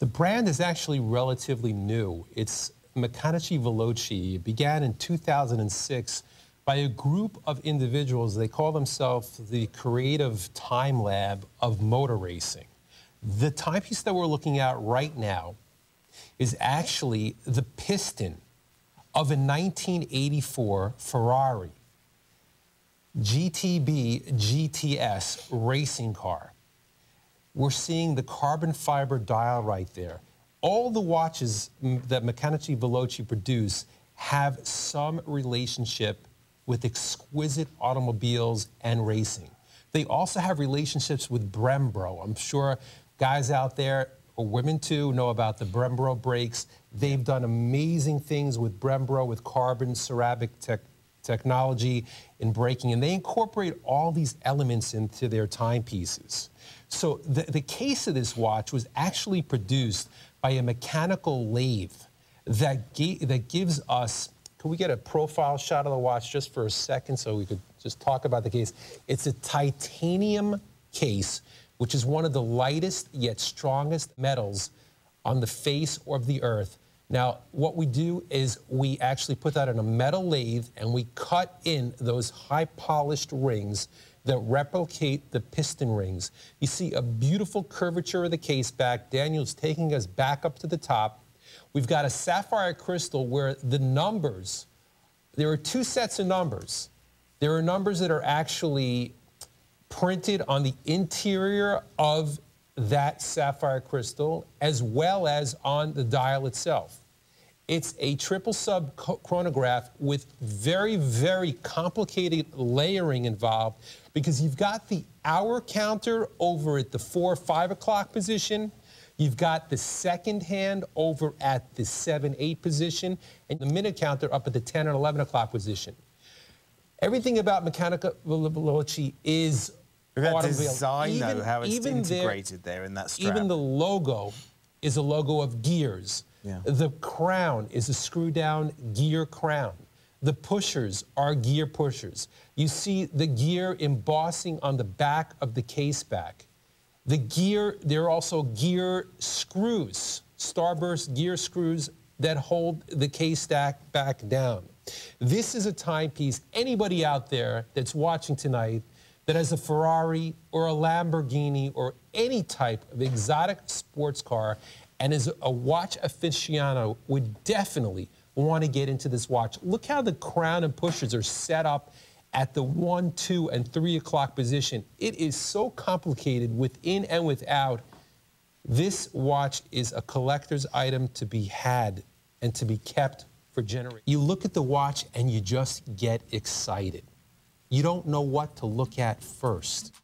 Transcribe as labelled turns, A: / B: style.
A: The brand is actually relatively new. It's Meccaniche Veloci. It began in 2006 by a group of individuals. They call themselves the Creative Time Lab of motor racing. The timepiece that we're looking at right now is actually the piston of a 1984 Ferrari GTB GTS racing car. We're seeing the carbon fiber dial right there. All the watches that Meccaniche Veloci produce have some relationship with exquisite automobiles and racing. They also have relationships with Brembo. I'm sure guys out there, or women too, know about the Brembo brakes. They've done amazing things with Brembo, with carbon ceramic technology in braking, and they incorporate all these elements into their timepieces. So the case of this watch was actually produced by a mechanical lathe that gives us, can we get a profile shot of the watch just for a second so we could just talk about the case? It's a titanium case, which is one of the lightest yet strongest metals on the face of the earth. Now, what we do is we actually put that in a metal lathe and we cut in those high polished rings that replicate the piston rings. You see a beautiful curvature of the case back. Daniel's taking us back up to the top. We've got a sapphire crystal where the numbers, there are two sets of numbers. There are numbers that are actually printed on the interior of that sapphire crystal as well as on the dial itself. It's a triple sub chronograph with very, very complicated layering involved because you've got the hour counter over at the 4 or 5 o'clock position. You've got the second hand over at the 7, 8 position, and the minute counter up at the 10 and 11 o'clock position. Everything about Meccaniche Veloci is
B: that design, though, how it's integrated there in that strap.
A: Even the logo is a logo of gears.
B: Yeah.
A: The crown is a screw-down gear crown. The pushers are gear pushers. You see the gear embossing on the back of the case back. The gear, there are also gear screws, starburst gear screws that hold the case stack back down. This is a timepiece. Anybody out there that's watching tonight that has a Ferrari or a Lamborghini or any type of exotic sports car and is a watch aficionado would definitely want to get into this watch. Look how the crown and pushers are set up at the 1, 2, and 3 o'clock position. It is so complicated within and without. This watch is a collector's item to be had and to be kept for generations. You look at the watch and you just get excited. You don't know what to look at first.